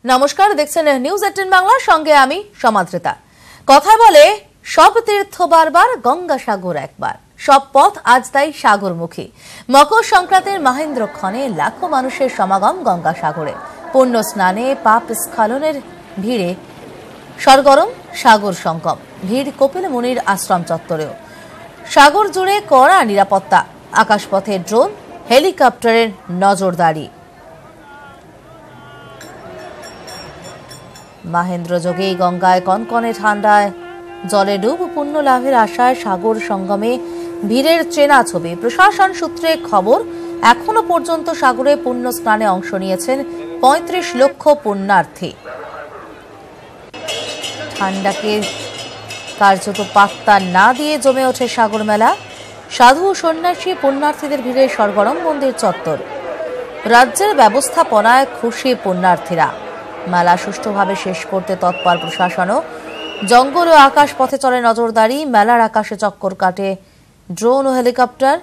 নমস্কার, দেখছেন নিউজ 18 বাংলা, সঙ্গে আমি সমাদৃতা। কথা বলে সব তীর্থ বারবার, গঙ্গাসাগর একবার। সব পথ আজ তাই সাগরমুখী। মকর সংক্রান্তির মহেন্দ্রক্ষণে লাখো মানুষের সমাগম গঙ্গাসাগরে। পুণ্য স্নানে পাপ স্খলনের ভিড়ে সরগরম সাগর সঙ্গম। ভিড় কপিল মুনির আশ্রম চত্বরেও। সাগর জুড়ে কড়া নিরাপত্তা, আকাশপথে ড্রোন, হেলিকপ্টারের নজরদারি। মহেন্দ্র যোগে গঙ্গায় কনকনে ঠান্ডায় জলে ডুব, পুণ্য লাভের আশায় সাগর সঙ্গমে ভিড়ের চেনা ছবি। প্রশাসন সূত্রে খবর, এখনো পর্যন্ত সাগরে পুণ্য স্নানে অংশ নিয়েছেন ৩৫ লক্ষ পুণ্যার্থী। ঠান্ডাকে কার্যত পাত্তা না দিয়ে জমে ওঠে সাগর মেলা। সাধু সন্ন্যাসী পুণ্যার্থীদের ভিড়ে সরগরম মন্দির চত্বর। রাজ্যের ব্যবস্থাপনায় খুশি পুণ্যার্থীরা। মেলা সুষ্ঠুভাবে শেষ করতে তৎপর প্রশাসনও। জঙ্গল ও আকাশ পথে চলে নজরদারি। মেলার আকাশে চক্কর কাটে ড্রোন ও হেলিকপ্টার।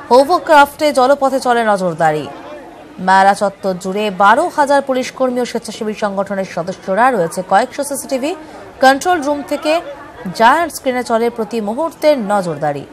হোভারক্রাফটে জলপথে চলে নজরদারি। মেলা চত্বর জুড়ে ১২,০০০ পুলিশ কর্মী ও স্বেচ্ছাসেবী সংগঠনের সদস্যরা রয়েছে। কয়েকশো সিসিটিভি। কন্ট্রোল রুম থেকে জায়ান্ট স্ক্রিনে চলে প্রতি মুহূর্তের নজরদারি।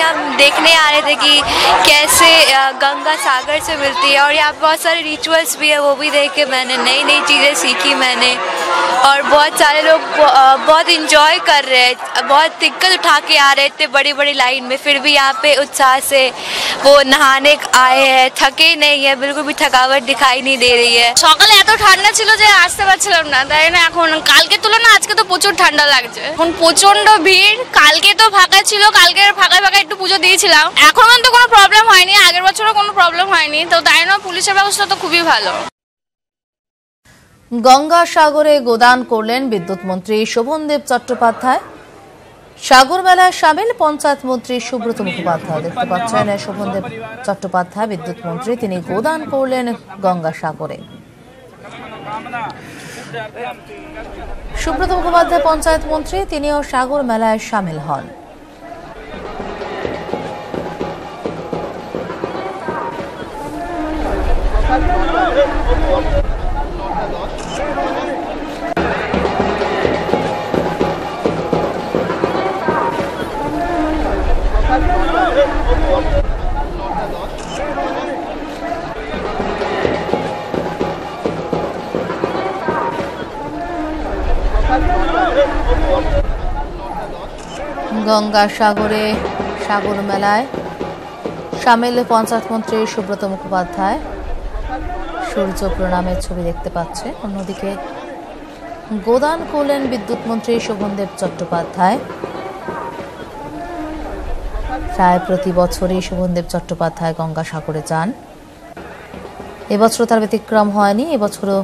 हम देखने आ रहे थे कि कैसे गंगा सागर से मिलती है, और यहाँ पे बहुत सारे रिचुअल्स भी है, वो भी देख के मैंने नई नई चीज़ें सीखी मैंने। और बहुत सारे लोग बहुत इंजॉय कर रहे हैं, बहुत दिक्कत उठा के आ रहे थे बड़ी बड़ी लाइन में, फिर भी यहाँ पे उत्साह से वो नहाने आए हैं, थके नहीं है, बिल्कुल भी थकावट दिखाई नहीं दे रही है। সকালে এত ঠান্ডা ছিল যে আসতে পারছিলাম না, তাই না এখন কালকে তুলনা আজকে তো প্রচুর ঠান্ডা লাগছে। এখন প্রচন্ড ভিড়। কালকে তো ফাঁকা ছিল, কালকে ফাঁকা একটু পুজো দিয়েছিলাম, এখন তো কোনো প্রবলেম হয়নি, আগের বছরও কোনো প্রবলেম হয়নি, তো তাই না পুলিশের ব্যবস্থা তো খুবই ভালো। গঙ্গাসাগরে গোদান করলেন বিদ্যুৎ মন্ত্রী শোভনদেব চট্টোপাধ্যায়। সাগর মেলায় সামিল পঞ্চায়েত মন্ত্রী সুব্রত মুখোপাধ্যায়। দেখতে পাচ্ছেন শোভনদেব চট্টোপাধ্যায় বিদ্যুৎ মন্ত্রী, তিনি গোদান করলেন গঙ্গাসাগরে। সুব্রত মুখোপাধ্যায় পঞ্চায়েত মন্ত্রী, তিনিও সাগর মেলায় সামিল হন। গঙ্গাসাগরে সাগর মেলায় সামিল পঞ্চায়েত মন্ত্রী সুব্রত মুখোপাধ্যায়। সূর্য প্রণামের ছবি দেখতে পাচ্ছে। অন্যদিকে গোদান করলেন বিদ্যুৎ মন্ত্রী শোভনদেব চট্টোপাধ্যায়। প্রায় প্রতি বছরই শোভনদেব চট্টোপাধ্যায় গঙ্গাসাগরে যান। এবছর তার ব্যতিক্রম হয়নি, এবছরও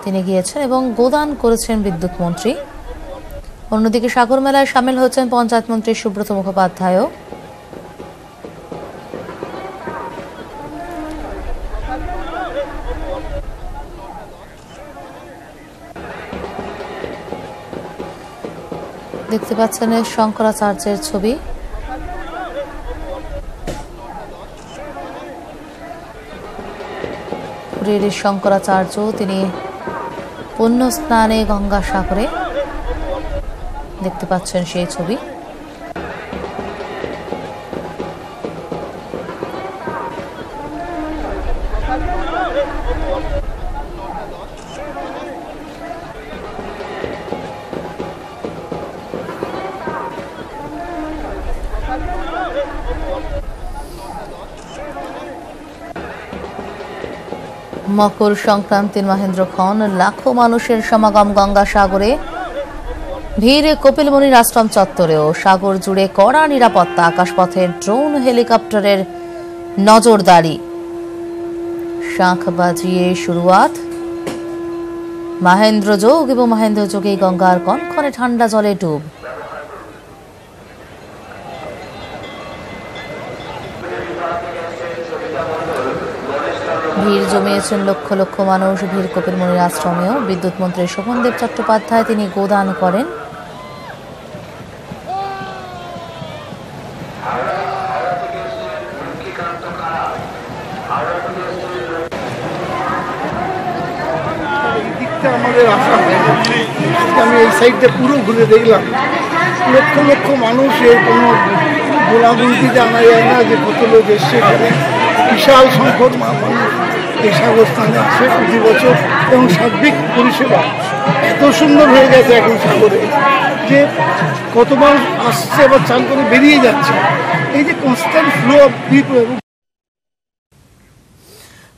তিনি গিয়েছেন এবং গোদান করেছেন বিদ্যুৎ মন্ত্রী। অন্যদিকে সাগর মেলায় সামিল হয়েছেন পঞ্চায়েত মন্ত্রী সুব্রত মুখোপাধ্যায়ও। দেখতে পাচ্ছেন শঙ্করাচার্যের ছবি। পুরীর শঙ্করাচার্য, তিনি পুণ্য স্নানে গঙ্গাসাগরে। দেখতে পাচ্ছেন সেই ছবি। মকর সংক্রান্তির মহেন্দ্রক্ষণ, লাখো মানুষের সমাগম গঙ্গাসাগরে। ভিড় কপিলমুনির আশ্রম চত্বরেও। সাগর জুড়ে কড়া নিরাপত্তা, আকাশপথে ড্রোন হেলিকপ্টারের নজরদারি। শাঁখ বাজিয়ে শুরুয়াত। মহেন্দ্র যোগ এবং মহেন্দ্র যোগে গঙ্গার কনকনে ঠান্ডা জলে ডুব। ভিড় জমিয়েছেন লক্ষ লক্ষ মানুষ। ভিড় কপিলমুনির আশ্রমেও। বিদ্যুৎ মন্ত্রী শোভনদেব চট্টোপাধ্যায় তিনি গোদান করেন। আমাদের আশা আমি এই সাইডটা পুরো ঘুরে দেখলাম, লক্ষ লক্ষ মানুষের কোনো গোলাগুলিতে জানা যায় না যে কত লোক এসছে এখানে। বিশাল সংখ্যক মানুষ এই সাগর স্থানে আসে প্রতি বছর, এবং সার্বিক পরিষেবা এত সুন্দর হয়ে গেছে এখন সাগরে যে কত মানুষ আসছে আবার চান করে বেরিয়ে যাচ্ছে। এই যে constant flow of people.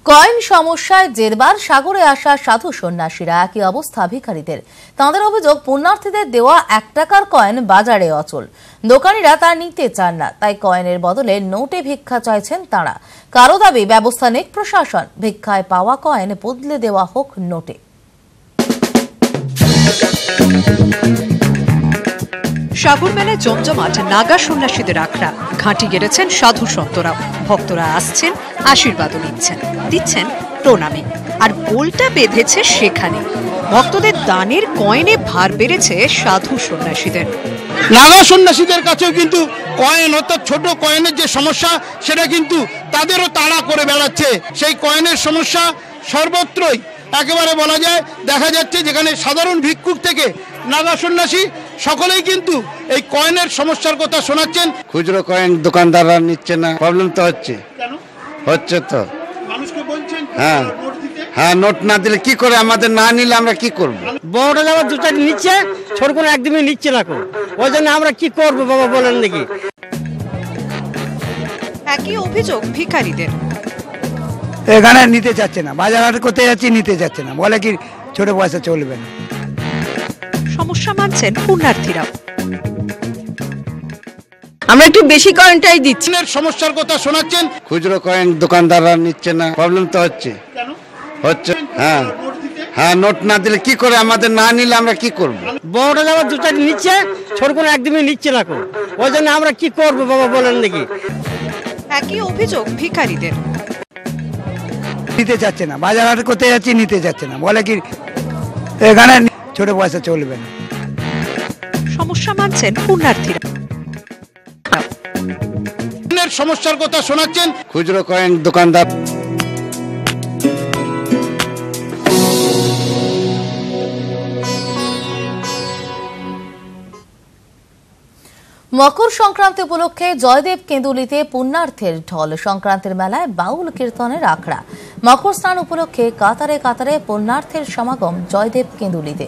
Coin সমস্যায় জেরবার সাগরে আসা সাধু সন্ন্যাসীরা। একই অবস্থা ভিখারীদের। তাঁদের অভিযোগ, পুণ্যার্থীদের দেওয়া 1 টাকার কয়েন বাজারে অচল। দোকানিরা তা নিতে চান না, তাই কয়েনের বদলে নোটে ভিক্ষা চাইছেন তাঁরা। কারো দাবি ব্যবস্থা নেক প্রশাসন, ভিক্ষায় পাওয়া কয়েন বদলে দেওয়া হোক নোটে। সাগর মেলায় জমজমাট নাগা সন্ন্যাসীদের আখড়া। ঘাঁটি গেড়েছেন সাধু সন্তরা। ভক্তরা আসছেন, আশীর্বাদও নিচ্ছেন, দিচ্ছেন প্রণামে। আর বোলটা বেঁধেছে সেখানে। ভক্তদের দানের কয়েনে ভার বেড়েছে সাধু সন্ন্যাসীদের। নাগা সন্ন্যাসীদের কাছেও কিন্তু কয়েন, অর্থাৎ ছোট কয়েনের যে সমস্যা, সেটা কিন্তু তাদেরও তাড়া করে বেড়াচ্ছে। সেই কয়েনের সমস্যা সর্বত্রই একেবারে বলা যায় দেখা যাচ্ছে, যেখানে সাধারণ ভিক্ষুক থেকে নাগা সন্ন্যাসী সকলেই কিন্তু এই কয়েনের সমস্যার কথা শোনাচ্ছেন। খুচরো কয়েন দোকানদাররা নিচ্ছে না, প্রবলেম তো হচ্ছে। হচ্ছে তো, হ্যাঁ নোট না দিলে কি করে, আমাদের না নিলে আমরা কি করবো? বড়টা যাবার 2 টাকা নিচ্ছে, ছোট কোনো একদমই নিচ্ছে না। ওই জন্য আমরা কি করবো বাবা বলেন দেখি। একই অভিযোগ ভিখারীদের। এখানে নিতে চাচ্ছে না, বাজার হাট করতে যাচ্ছি, নিতে চাচ্ছে না, বলে কি ছোট পয়সা চলবে না। সমস্যা মানছেন পুণ্যার্থীরা। আমরা একটু বেশি কয়েনটাই দিচ্ছি। সমস্যার কথা শোনাচ্ছেন। খুচরো কয়েন দোকানদাররা নিচ্ছে না, প্রবলেম তো হচ্ছে। হচ্ছে, হ্যাঁ নোট না দিলে কি করে, আমাদের না নিলে আমরা কি করবো? বড়টা যাবার 2 টাকা নিচ্ছে, ছোট কোনো একদমই নিচ্ছে না। ওই জন্য আমরা কি করবো বাবা বলেন দেখি। একই অভিযোগ ভিখারীদের। নিতে চাচ্ছে না, বাজার হাট করতে যাচ্ছি, নিতে চাচ্ছে না, বলে কি এখানে ছোট পয়সা চলবে না। সমস্যা মানছেন পুণ্যার্থীরা। সমস্যার কথা শোনাচ্ছেন। খুচরো কয়েন দোকানদার। মকর সংক্রান্তি উপলক্ষে জয়দেব কেঁদুলিতে পুণ্যার্থের ঢল। সংক্রান্তির মেলায় বাউল কীর্তনের আখড়া। মকর স্নান উপলক্ষে কাতারে কাতারে পুণ্যার্থের সমাগম জয়দেব কেঁদুলিতে।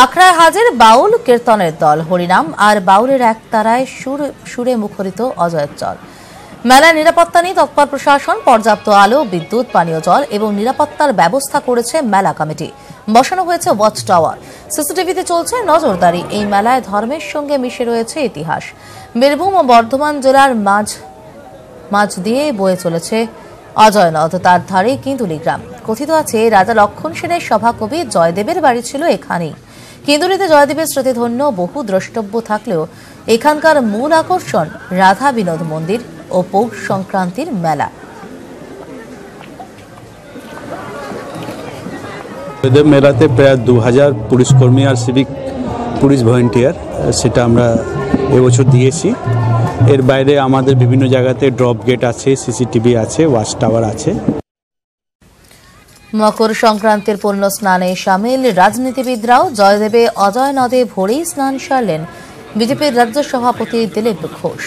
আখড়ায় হাজির বাউল কীর্তনের দল। হরিনাম আর বাউলের একতারায় সুরে মুখরিত অজয়োজ্জ্বল। মেলায় নিরাপত্তা নিয়ে তৎপর প্রশাসন। পর্যাপ্ত আলো, বিদ্যুৎ, পানীয় জল এবং নিরাপত্তার ব্যবস্থা করেছে মেলা কমিটি। বসানো হয়েছে ওয়াচ টাওয়ার। সিসিটিভিতে চলছে নজরদারি। এই মেলায় ধর্মের সঙ্গে মিশে রয়েছে ইতিহাস। বীরভূম ও বর্ধমান জেলার মাঝ দিয়ে বয়ে চলেছে অজয় নদ। তার ধারে কেঁদুলি গ্রাম। কথিত আছে, রাজা লক্ষণ সেনের সভাকবি জয়দেবের বাড়ি ছিল এখানেই। কেঁদুলিতে জয়দেবের স্মৃতিধন্য বহু দ্রষ্টব্য থাকলেও এখানকার মূল আকর্ষণ রাধা বিনোদ মন্দির ও পৌষ সংক্রান্তির মেলা। জয়দেব মেলাতে প্রায় 2000 পুলিশ কর্মী আর সিভিক পুলিশ ভলেন্টিয়ার, সেটা আমরা এবছর দিয়েছি। এর বাইরে আমাদের বিভিন্ন জায়গাতে ড্রপ গেট আছে, সিসিটিভি আছে, ওয়াচ টাওয়ার আছে। মকর সংক্রান্তির পূর্ণ স্নানে সামিল রাজনীতিবিদরাও। জয়দেবে অজয় নদে ভোরেই স্নান সারলেন বিজেপির রাজ্য সভাপতি দিলীপ ঘোষ।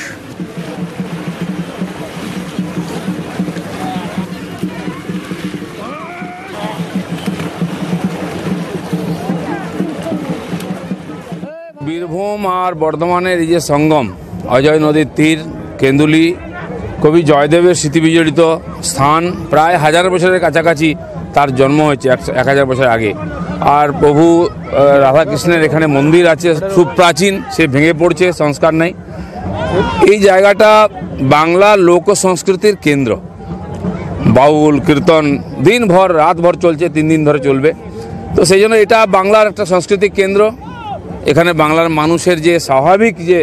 বীরভূম আর বর্ধমানের এই যে সঙ্গম, অজয় নদীর তীর, কেন্দুলি, কবি জয়দেবের স্মৃতি বিজড়িত স্থান, প্রায় 1000 বছরের কাছাকাছি তার জন্ম হয়েছে 1000 বছর আগে। আর প্রভু রাধাকৃষ্ণের এখানে মন্দির আছে খুব প্রাচীন, সে ভেঙে পড়ছে, সংস্কার নেই। এই জায়গাটা বাংলা লোক সংস্কৃতির কেন্দ্র। বাউল কীর্তন দিনভর রাতভর চলছে, 3 দিন ধরে চলবে। তো সেই জন্য এটা বাংলার একটা সাংস্কৃতিক কেন্দ্র। এখানে বাংলার মানুষের যে স্বাভাবিক যে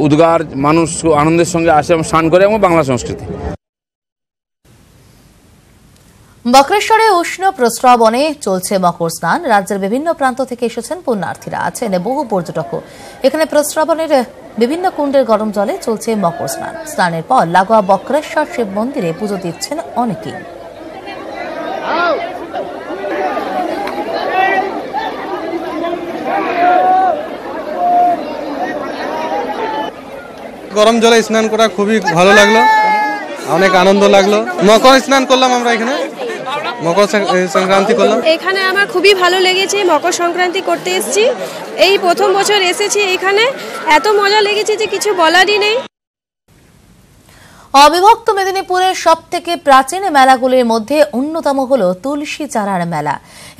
উদ্গার, মানুষ আনন্দের সঙ্গে আসে এবং স্নান করে, এবং বাংলা সংস্কৃতি। বক্রেশ্বরে উষ্ণ প্রস্রবণে চলছে মকর স্নান। রাজ্যের বিভিন্ন প্রান্ত থেকে এসেছেন পুণ্যার্থীরা, আছেন বহু পর্যটকও। এখানে প্রস্রবণের বিভিন্ন কুণ্ডের গরম জলে চলছে মকর স্নান। স্নানের পর লাগোয়া বক্রেশ্বর শিব মন্দিরে পুজো দিচ্ছেন অনেকেই। গরম জলে স্নান করা খুবই ভালো লাগলো, অনেক আনন্দ লাগলো। মকর স্নান করলাম আমরা এখানে, মকর সংক্রান্তি করলাম। এখানে আমার খুবই ভালো লেগেছে, মকর সংক্রান্তি করতে এসেছি। এই প্রথম বছর এসেছি এখানে, এত মজা লেগেছে যে কিছু বলারই নেই। অবিভক্ত মেদিনীপুরের সব থেকে প্রাচীন মেলাগুলির মধ্যে অন্যতম হল তুলসী চারার মেলা।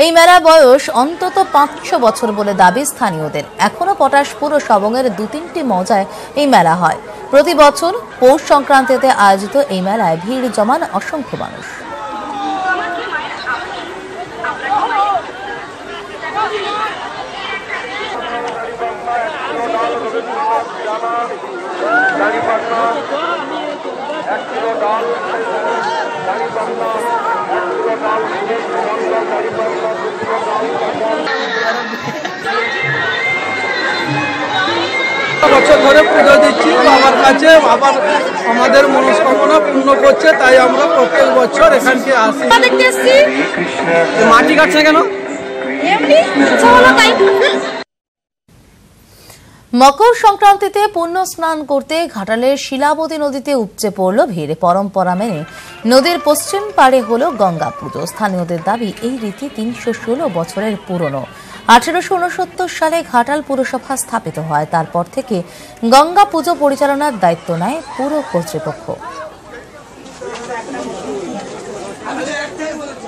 এই মেলা বয়স অন্তত 500 বছর বলে দাবি স্থানীয়দের। এখনো পটাশপুর ও সবংয়ের 2-3টি মজায় এই মেলা হয়। প্রতি বছর পৌষ সংক্রান্তিতে আয়োজিত এই মেলায় ভিড় জমান অসংখ্য মানুষ। বছর ধরে পুজো দিচ্ছি বাবার কাছে, বাবার আমাদের মনস্কামনা পূর্ণ করছে, তাই আমরা প্রত্যেক বছর এখানকে আসি। মাটি কাটছে কেন? মকর সংক্রান্তিতে পুণ্য স্নান করতে ঘাটালের শিলাবতী নদীতে উপচে পড়ল ভিড়। পরম্পরা মেনে নদীর পশ্চিম পাড়ে হল গঙ্গা পুজো। স্থানীয়দের দাবি এই রীতি 316 বছরের পুরনো। 1869 সালে ঘাটাল পুরসভা স্থাপিত হয়। তারপর থেকে গঙ্গা পুজো পরিচালনার দায়িত্ব নেয় পুর কর্তৃপক্ষ।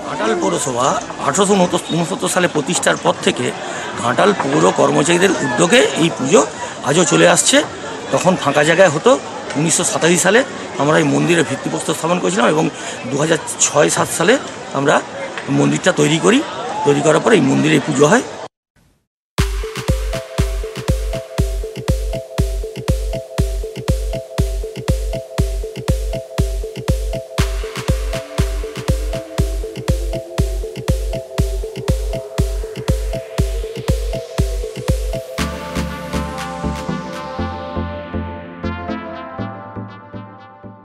ঘাটাল পৌরসভা 1869 সালে প্রতিষ্ঠার পর থেকে ঘাটাল পৌর কর্মচারীদের উদ্যোগে এই পুজো আজও চলে আসছে। তখন ফাঁকা জায়গায় হতো। 1987 সালে আমরা এই মন্দিরের ভিত্তিপ্রস্তর স্থাপন করেছিলাম এবং 2006-07 সালে আমরা মন্দিরটা তৈরি করি। তৈরি করার পর এই মন্দিরে পুজো হয়।